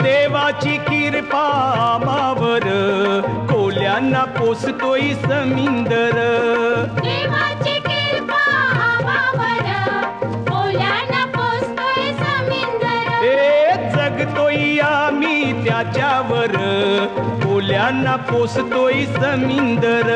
देवाची कृपा आमावर कोल्यांना पोसतोय समिंदर. देवाची कृपा आम्हावर कोल्यांना पोसतोय समिंदर. जगतोय आम्ही त्याच्यावर कोल्यांना पोसतोय समिंदर.